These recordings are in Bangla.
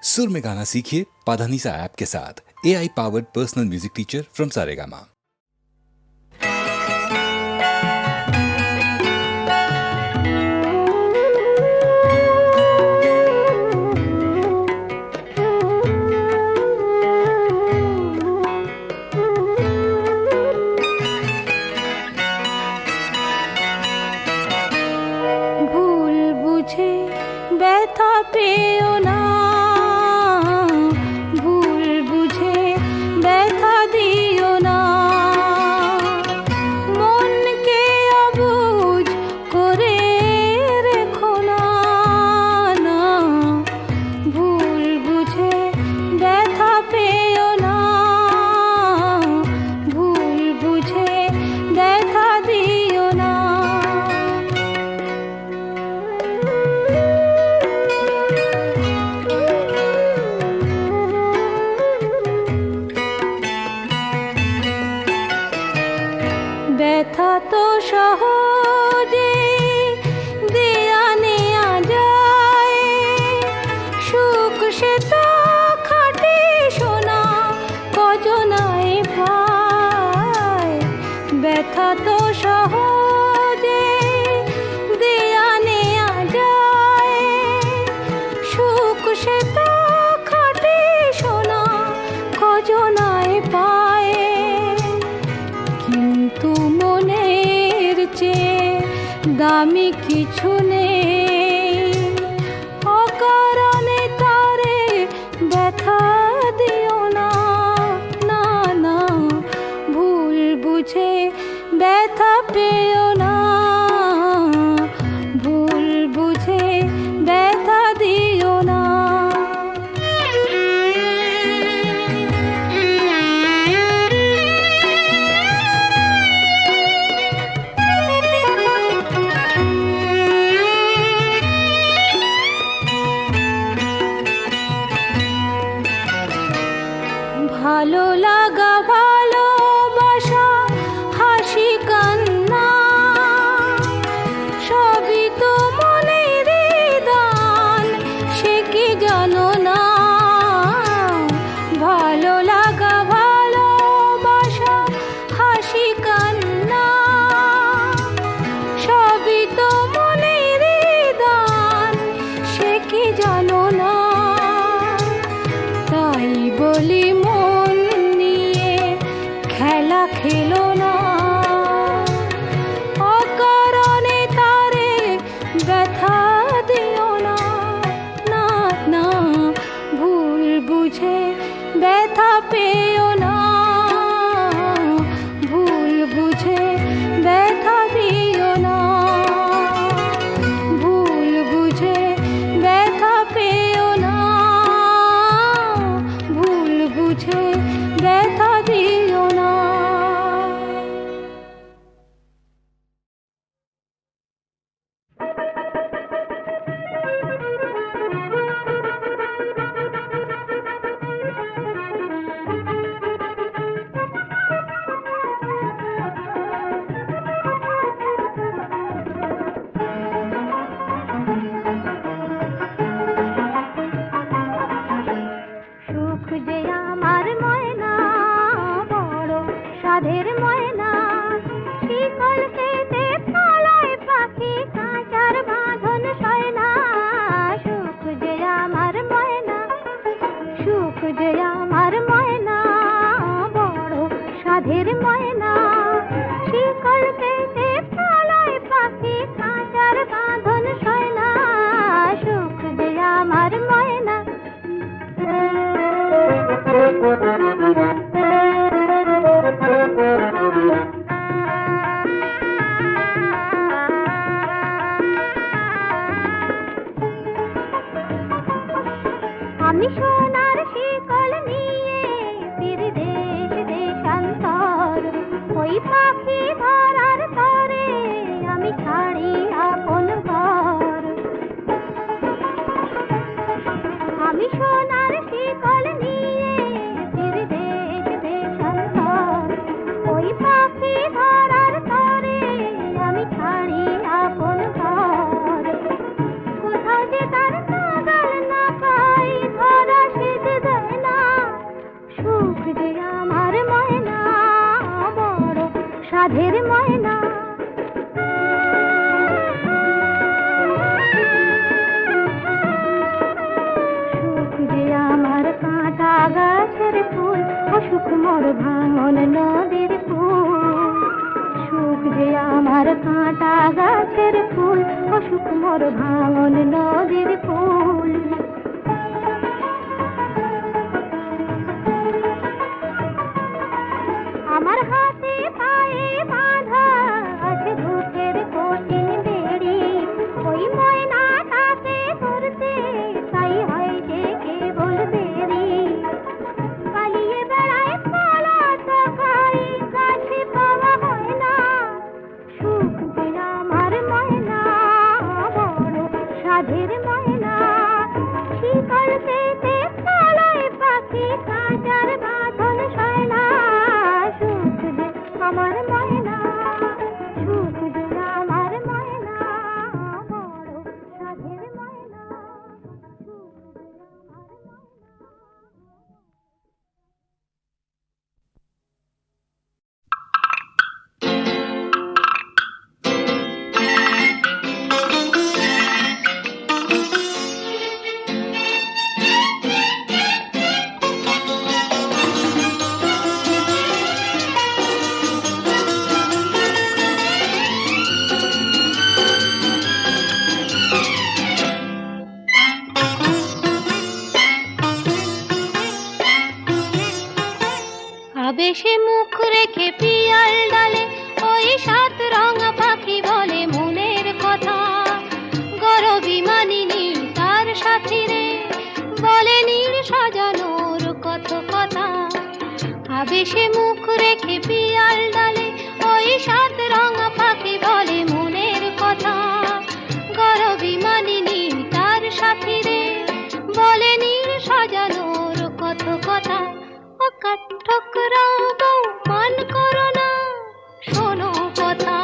सुर में गाना सीखिए पाधानीसा ऐप के साथ। AI powered personal music teacher from Saregama. ভুল বুঝে ব্যথা পেও না, ভুল বুঝে ব্যথা দিও না, মনকে অবুঝ করে রেখো না, না ভুল বুঝে ব্যথা পেও না, ভুল বুঝে ব্যথা দিও না। ব্যথা তো সহজে দেয়া নেয়া যায়, সুখ সে তো খাটে সোনা কজনায় পায়। ব্যথা তো সহজে দেয়া নেয়া যায়, সুখ সে তো খাটে সোনা কজনায় পায়। কিন্তু মনের চেয়ে দামি কিছু নেই, অকারণে তারে ব্যথা দিও না, না না ভুল বুঝে ব্যথা পেও না, ভুল বুঝে ব্যথা দিও না। ভালো লাগা ভালোবাসা হাসি কান্না সবই তো মনের দান, সে কি জানো না। ভালো লাগা ভালোবাসা হাসি কান্না সবই তো মনের দান, সে কি জানো না। তাই বলি মন নিয়ে খেলা খেলো না, অকারণে তারে ব্যথা দিও না, না না ভুল বুঝে ব্যথা পেও না, ভুল বুঝে ব্যথা দিও না, ভুল বুঝে ব্যথা পেও না, ভুল বুঝে ব্যথা দিও না। সুখ যে আমার ময়না, বড় সাধের ময়না, শিকল কেটে পালায় পাখি কাঁচার বাঁধন সয় না। সুখ যে আমার ময়না, সুখ যে আমার ময়না, বড় সাধের ময়না, শিকল কেটে পালায় পাখি কাঁচার বাঁধন সয় না। সুখ যে আমার ময়না। আমি সোনার শিকল নিয়ে ফিরি দেশ দেশান্তর, ওই পাখি ধরার তরে আমি ছাড়ি আপন ঘর। আমি সোনার শিকল নিয়ে ফিরি দেশ দেশান্তর, ওই পাখি ধরার তরে আমি ছাড়ি আপন ঘর। কোথাও যে তার নাগাল না পাই ধরা গাছের ফুল অসুখ মোর ভাঙন নদীর ফুল সুখ যে আমার কাঁটা গাছের ফুল অসুখ মোর ভাঙন নদীর ফুল আমার হাতে পায়ে বাঁধা আছে দুধের কঠিন বেড়ি ওই ময়নাটাকে ধরতে তাই হয় যে কেবল দেরি পালিয়ে বেড়ায় পালা তো খাই গাছে পাওয়া হয় না সুখ যে আমার ময়না বড় সাধের ময়না শিকল পেতে পালায় পাখি কাঁচার বাঁধন সয় না সুখ যে আমার ময়না সুখ যে আমার ময়না বড় সাধের ময়না সুখ যে আমার আবেশে মুখ রেখে পিয়াল ডালে ওই সাত রঙা পাখি বলে মনের কথা গরবি মানিনি তার সাথী রে বলে নীল সাজানোর কত কথা আবেশে মুখ রেখে পিয়াল ডালে ওই সাত রঙা পাখি বলে মনের কথা গরবি মানিনি তার সাথী রে বলে নীল সাজানোর কত কথা ঠকরাবো মান করো না শোনো কথা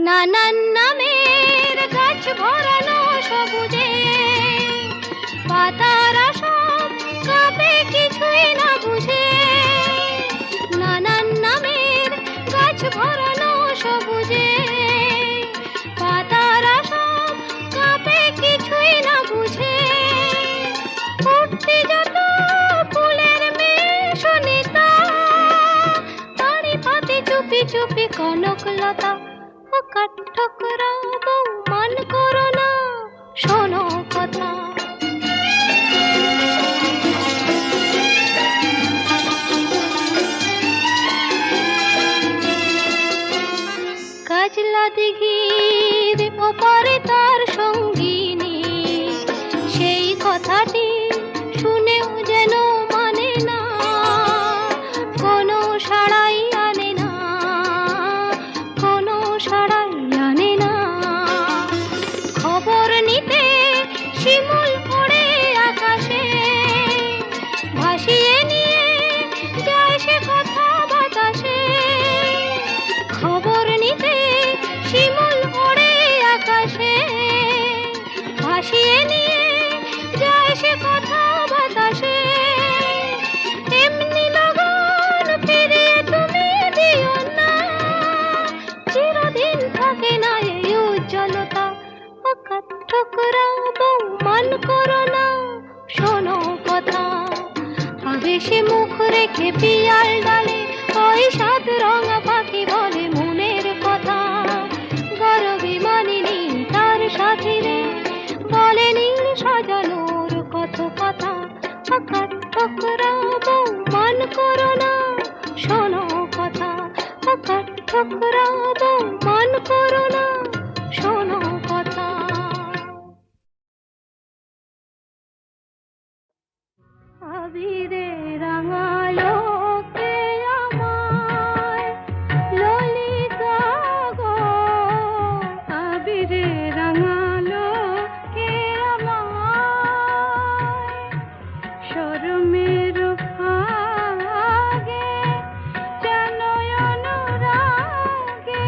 নানান নামের গাছ ভরানো সবুজে পাতারা সব কাঁপে কিছুই না বুঝে নানান নামের গাছ ভরানো সবুজে পাতারা সব কাঁপে কিছুই না বুঝে উঠতে যত ফুলের মেশনিতা তারি পাতে চুপি চুপি কনকলতা ও কাঠঠোকরাবো মান করো না শোনো কথা কাজলা দিঘির ওপারে তার সঙ্গিনী সেই কথাটি শুনেও যেন মানে না কোনো সাড়াই আনে না কোনো সাড়াই আনে না খবর নিতে শিমুল পড়ে আকাশে ভাসিয়ে নিয়ে যায় সে কথা বাতাসে খবর নিতে শিমুল ওড়ে আকাশে ভাসিয়ে নিয়ে যায় সে কথা বাতাসে এমনি লগন ফিরিয়ে তুমি দিও না চিরদিন থাকে না এই উজ্জ্বলতা ও ঠোকরাবো মান করো না শোনো কথা আবেশে মুখ রেখে পিয়াল ডালে ওই সাত রঙা পাখি বলে মনের কথা গরবি মানিনি তার সাথী রে বলে নীল সাজানোর কত কথা আকার ঠোকরাবো মান করো না শোনো কথা আকার ঠোকরাবো মান করো না শোনো কথা আবিরে রাঙালো কে আমায় ললিতা গো আবিরে রাঙালো কে আমায় শরমের ভাগে যেন অনুরাগে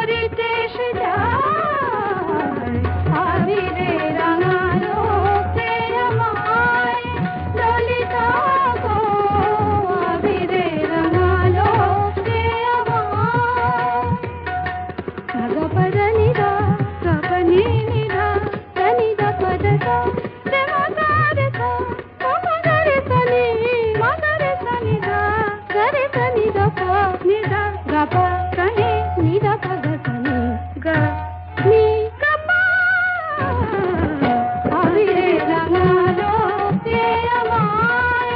করিতে সে যায় আবিরে রাঙালো কে আমায় ললিতা গো আবিরে রাঙালো কে আমায় গপদনিদা গপনিনিদা তনিদা পদদা রে মগরেসা মগরেসনি মগরেসনিদা গরে তনিদা প নিদা গপ কহে নিদা পদসনি গ নি গপ আবিরে রাঙালো কে আমায়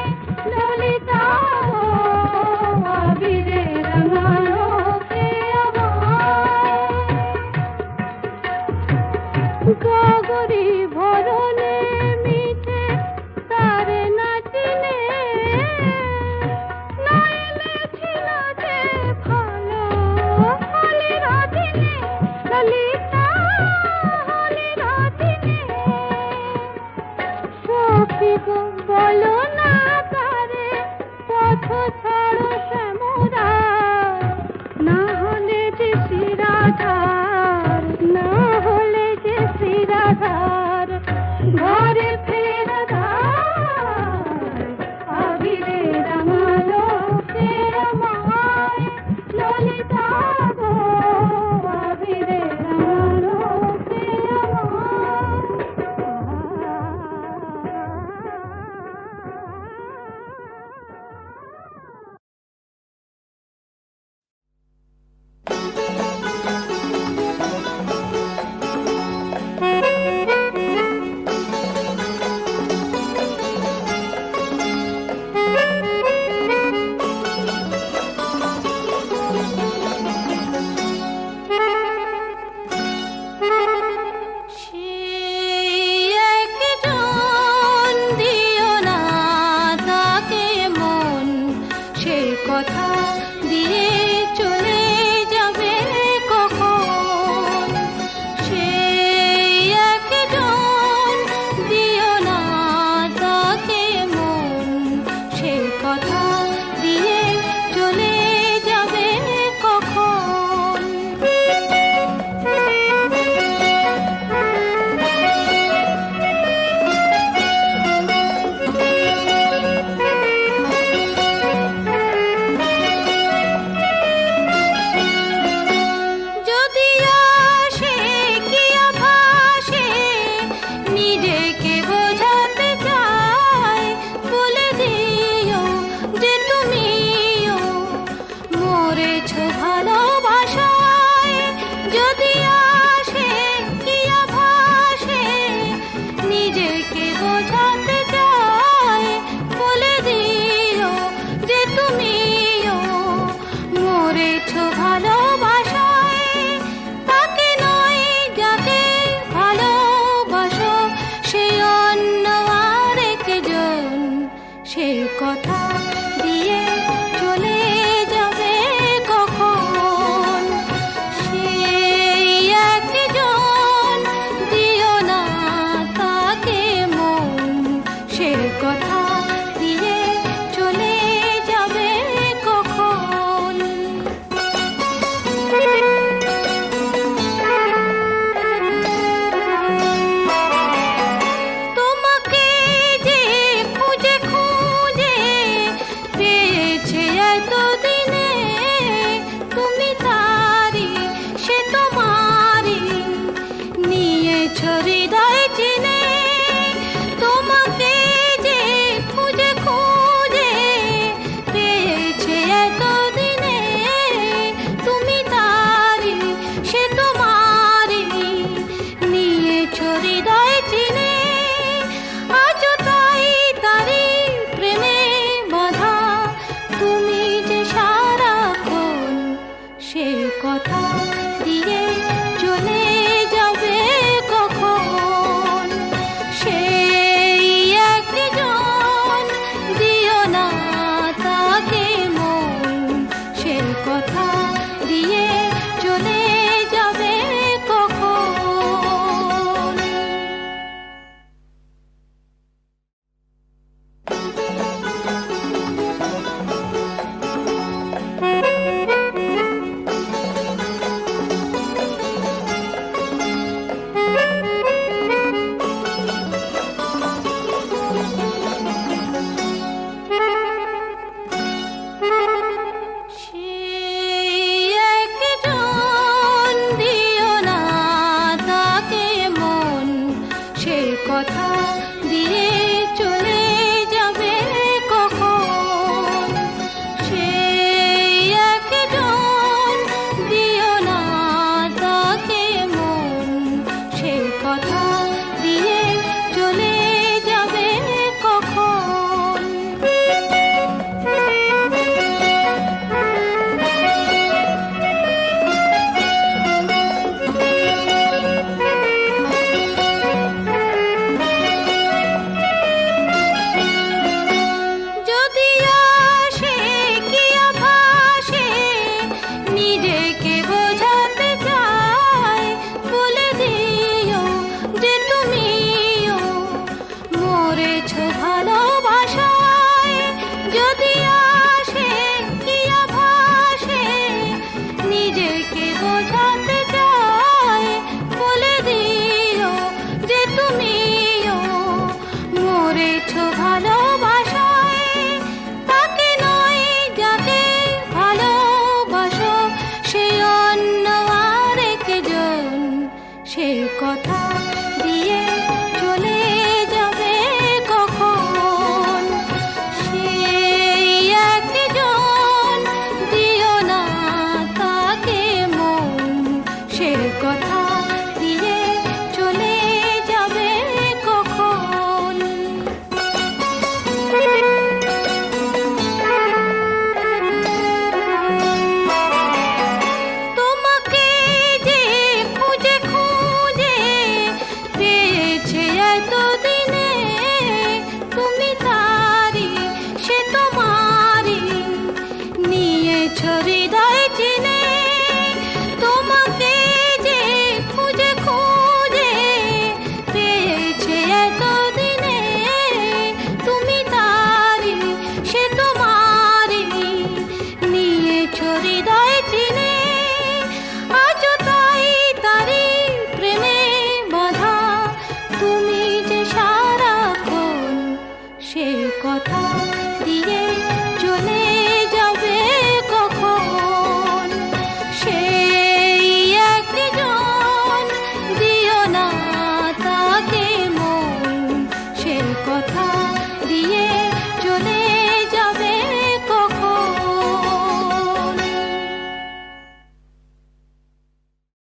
ললিতা গো আবিরে রাঙালো কে আমায় গগরি ভরনে মিঠে তারে নাচিনে নাইলে ছিল যে ভালো হলি রাধিনে ললিতা হলি রাধিনে সখী গো বলো না তারে পথ ছাড়ো শ্যামরা না হলে যে শ্রীরাধার না হলে যে শ্রীরাধার সে কথা দিয়ে চলে যাবে কখন সেই একজন দিও না তাকে মন সে কথা দিয়ে চলে যাবে কখন তোমাকে যে খুঁজে খুঁজে পেয়েছে এতদিনে তুমি তারি সে তোমারি নিয়েছ হৃদয় চিনে তোমাকে যে খুঁজে খুঁজে পেয়েছে এতদিনে তুমি তারি সে তোমারি নিয়েছ হৃদয় চিনে আজও তাই তারি প্রেমে বাঁধা তুমি যে সারাক্ষণ সে কথা দিয়ে চলে যাবে কখন সেই একজন দিও না তাকে মন সে কথা